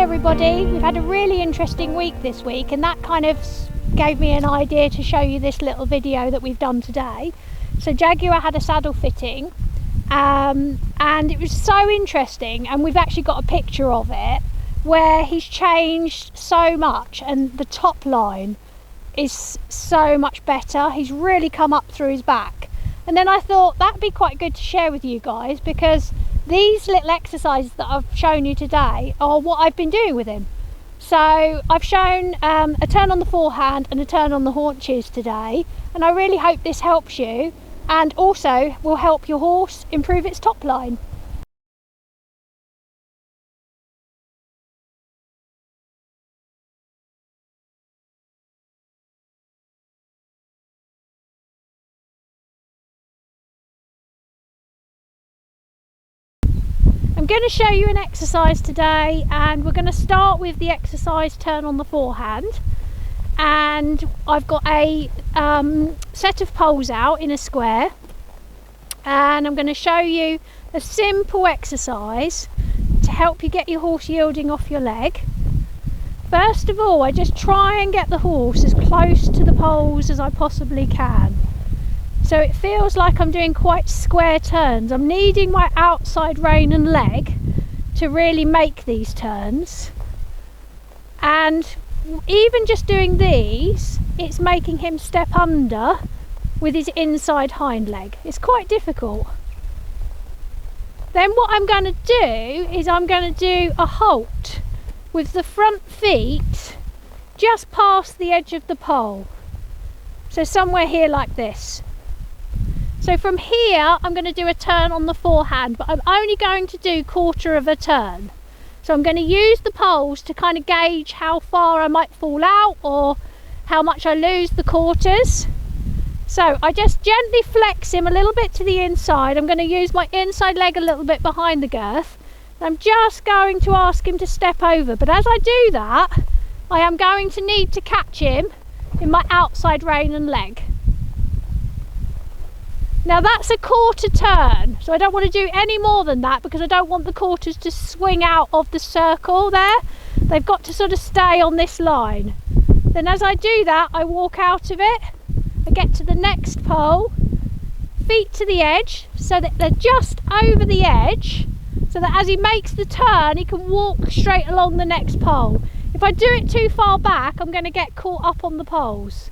Everybody, we've had a really interesting week this week, and that kind of gave me an idea to show you this little video that we've done today. So Jaguar had a saddle fitting, and it was so interesting, and we've actually got a picture of it where he's changed so much, and the top line is so much better. He's really come up through his back, and then I thought that'd be quite good to share with you guys, because these little exercises that I've shown you today are what I've been doing with him. So I've shown a turn on the forehand and a turn on the haunches today, and I really hope this helps you and also will help your horse improve its top line. I'm going to show you an exercise today, and we're going to start with the exercise turn on the forehand. And I've got a set of poles out in a square, and I'm going to show you a simple exercise to help you get your horse yielding off your leg. First of all, I just try and get the horse as close to the poles as I possibly can. So it feels like I'm doing quite square turns. I'm needing my outside rein and leg to really make these turns. And even just doing these, it's making him step under with his inside hind leg. It's quite difficult. Then what I'm going to do is I'm going to do a halt with the front feet just past the edge of the pole. So somewhere here like this. So from here, I'm going to do a turn on the forehand, but I'm only going to do quarter of a turn. So I'm going to use the poles to kind of gauge how far I might fall out or how much I lose the quarters. So I just gently flex him a little bit to the inside. I'm going to use my inside leg a little bit behind the girth. I'm just going to ask him to step over. But as I do that, I am going to need to catch him in my outside rein and leg. Now that's a quarter turn, so I don't want to do any more than that because I don't want the quarters to swing out of the circle there. They've got to sort of stay on this line. Then as I do that, I walk out of it, I get to the next pole, feet to the edge so that they're just over the edge, so that as he makes the turn he can walk straight along the next pole. If I do it too far back, I'm going to get caught up on the poles.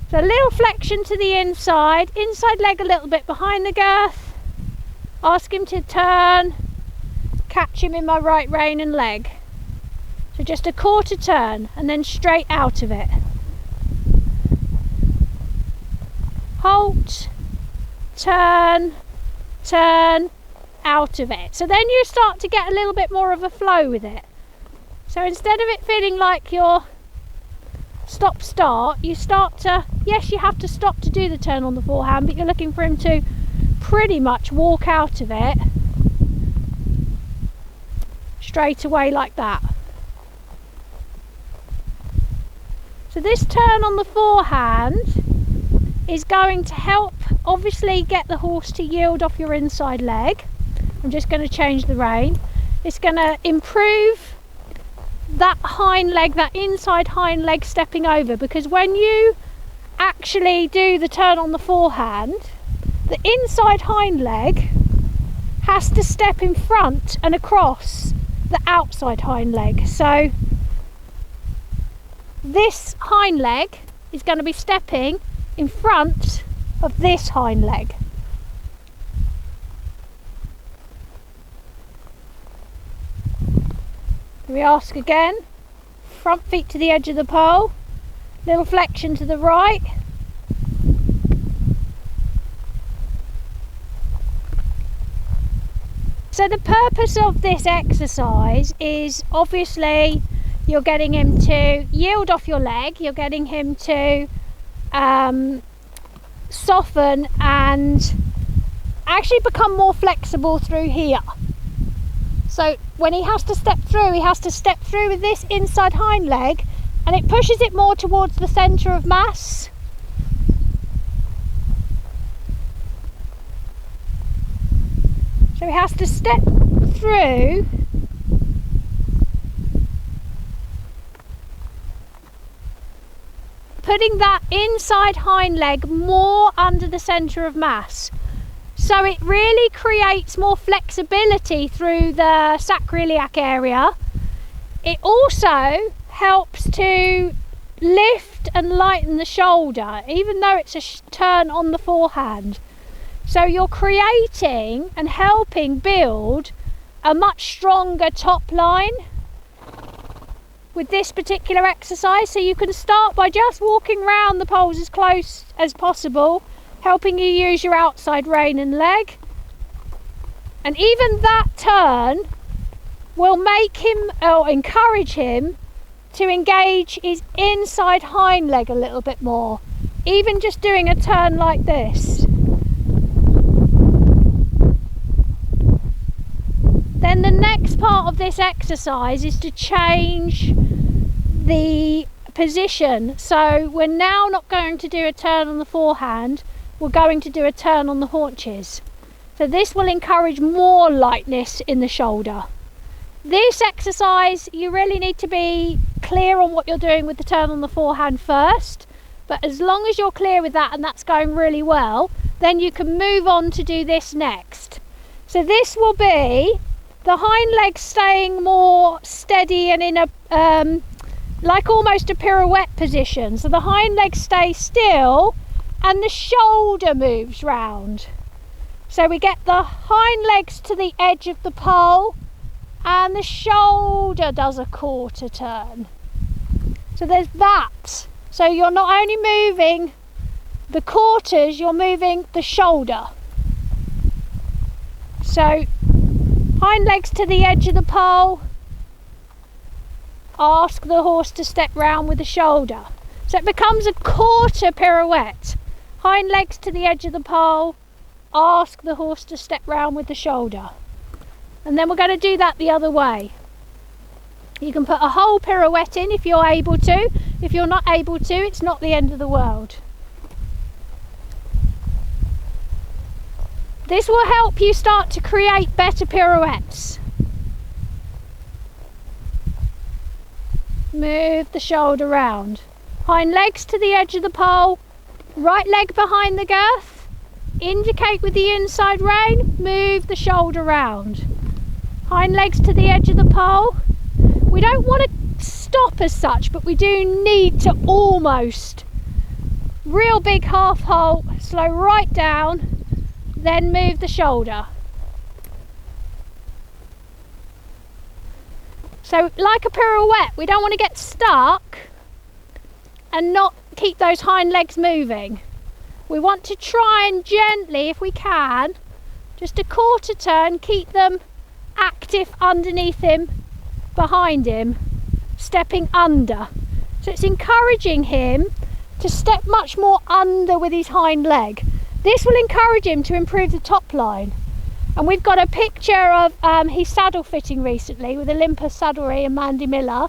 So a little flexion to the inside leg a little bit behind the girth, ask him to turn, catch him in my right rein and leg. So just a quarter turn and then straight out of it. Halt, turn, turn, out of it. So then you start to get a little bit more of a flow with it. So instead of it feeling like you're stop start, you start to, yes, you have to stop to do the turn on the forehand, but you're looking for him to pretty much walk out of it straight away like that. So this turn on the forehand is going to help obviously get the horse to yield off your inside leg. I'm just going to change the rein. It's going to improve that hind leg, that inside hind leg stepping over, because when you actually do the turn on the forehand, the inside hind leg has to step in front and across the outside hind leg. So this hind leg is going to be stepping in front of this hind leg. We ask again, front feet to the edge of the pole, little flexion to the right. So the purpose of this exercise is obviously you're getting him to yield off your leg, you're getting him to soften and actually become more flexible through here. So when he has to step through with this inside hind leg, and it pushes it more towards the centre of mass. So he has to step through putting that inside hind leg more under the centre of mass. So it really creates more flexibility through the sacroiliac area. It also helps to lift and lighten the shoulder, even though it's a turn on the forehand. So you're creating and helping build a much stronger top line with this particular exercise. So you can start by just walking around the poles as close as possible, helping you use your outside rein and leg. And even that turn will make him, or encourage him, to engage his inside hind leg a little bit more. Even just doing a turn like this. Then the next part of this exercise is to change the position. So we're now not going to do a turn on the forehand, we're going to do a turn on the haunches. So this will encourage more lightness in the shoulder. This exercise, you really need to be clear on what you're doing with the turn on the forehand first, but as long as you're clear with that and that's going really well, then you can move on to do this next. So this will be the hind leg staying more steady and in a like almost a pirouette position. So the hind leg stays still and the shoulder moves round. So we get the hind legs to the edge of the pole and the shoulder does a quarter turn. So there's that. So you're not only moving the quarters, you're moving the shoulder. So hind legs to the edge of the pole, ask the horse to step round with the shoulder. So it becomes a quarter pirouette. Hind legs to the edge of the pole, ask the horse to step round with the shoulder. And then we're going to do that the other way. You can put a whole pirouette in if you're able to. If you're not able to, it's not the end of the world. This will help you start to create better pirouettes. Move the shoulder round. Hind legs to the edge of the pole, right leg behind the girth, indicate with the inside rein, move the shoulder round. Hind legs to the edge of the pole. We don't want to stop as such, but we do need to almost. Real big half halt, slow right down, then move the shoulder. So like a pirouette, we don't want to get stuck and not keep those hind legs moving. We want to try and gently, if we can, just a quarter turn, keep them active underneath him, behind him, stepping under. So it's encouraging him to step much more under with his hind leg. This will encourage him to improve the top line. And we've got a picture of his saddle fitting recently with Olympus Saddlery and Mandy Miller,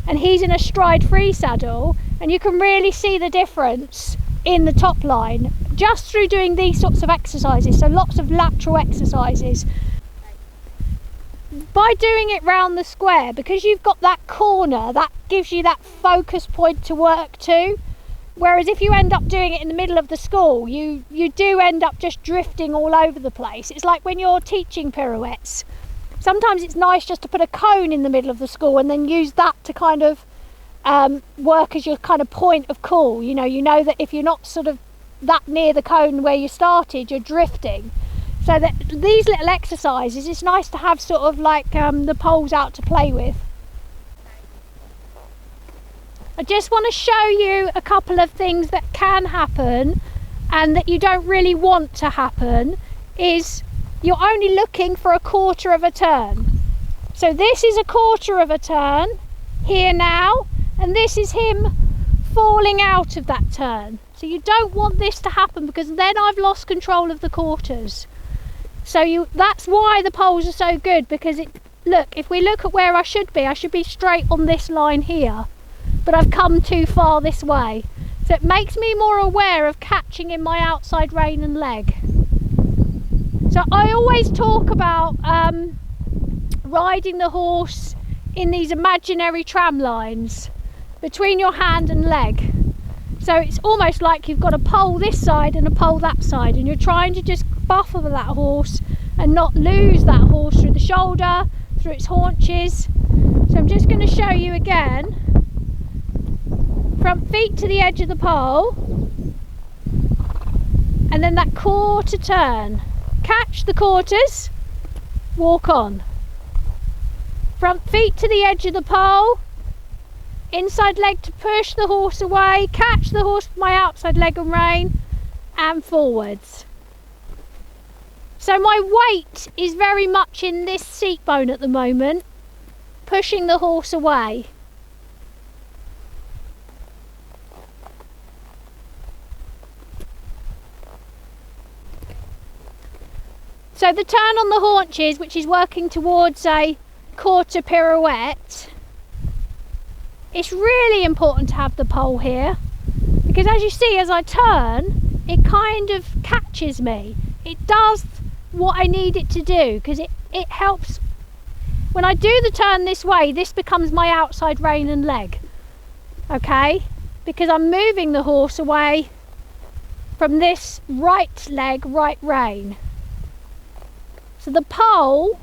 and he's in a stride free saddle, and you can really see the difference in the top line just through doing these sorts of exercises. So lots of lateral exercises. By doing it round the square, because you've got that corner, that gives you that focus point to work to. Whereas if you end up doing it in the middle of the school, you do end up just drifting all over the place. It's like when you're teaching pirouettes. Sometimes it's nice just to put a cone in the middle of the school and then use that to kind of work as your kind of point of call. You know that if you're not sort of that near the cone where you started, you're drifting. So that these little exercises, it's nice to have sort of like the poles out to play with. I just want to show you a couple of things that can happen and that you don't really want to happen. Is you're only looking for a quarter of a turn. So this is a quarter of a turn here now, and this is him falling out of that turn. So you don't want this to happen, because then I've lost control of the quarters. So that's why the poles are so good, because look, if we look at where I should be straight on this line here. But I've come too far this way. So it makes me more aware of catching in my outside rein and leg. So I always talk about riding the horse in these imaginary tram lines between your hand and leg. So it's almost like you've got a pole this side and a pole that side, and you're trying to just buffer that horse and not lose that horse through the shoulder, through its haunches. So I'm just going to show you again. Front feet to the edge of the pole, and then that quarter turn. Catch the quarters, walk on. Front feet to the edge of the pole, inside leg to push the horse away, catch the horse with my outside leg and rein, and forwards. So my weight is very much in this seat bone at the moment, pushing the horse away. So the turn on the haunches, which is working towards a quarter pirouette, it's really important to have the pole here, because as you see, as I turn, it kind of catches me. It does what I need it to do, because it helps. When I do the turn this way, this becomes my outside rein and leg, okay? Because I'm moving the horse away from this right leg, right rein. So the pole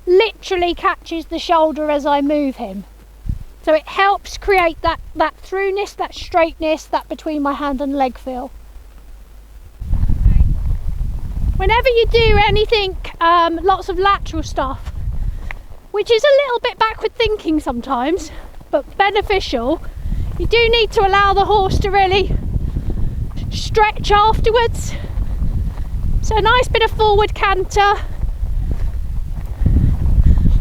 literally catches the shoulder as I move him. So it helps create that throughness, that straightness, that between my hand and leg feel. Whenever you do anything, lots of lateral stuff, which is a little bit backward thinking sometimes, but beneficial, you do need to allow the horse to really stretch afterwards. So a nice bit of forward canter,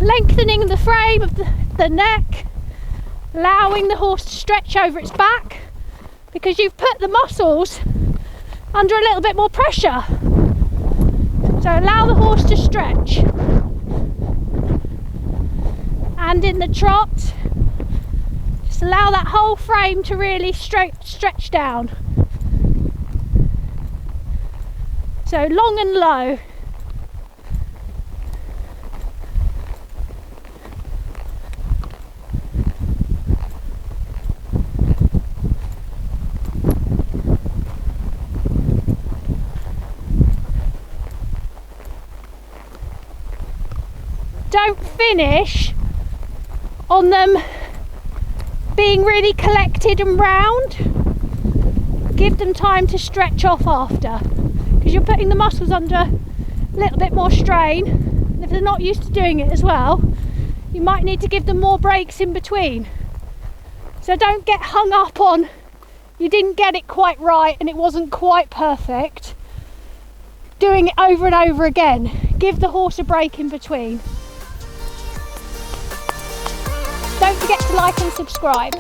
lengthening the frame of the neck, allowing the horse to stretch over its back, because you've put the muscles under a little bit more pressure. So allow the horse to stretch. And in the trot, just allow that whole frame to really stretch down. So long and low. Don't finish on them being really collected and round. Give them time to stretch off after, because you're putting the muscles under a little bit more strain, and if they're not used to doing it as well, you might need to give them more breaks in between. So don't get hung up on you didn't get it quite right and it wasn't quite perfect. Doing it over and over again. Give the horse a break in between. Don't forget to like and subscribe.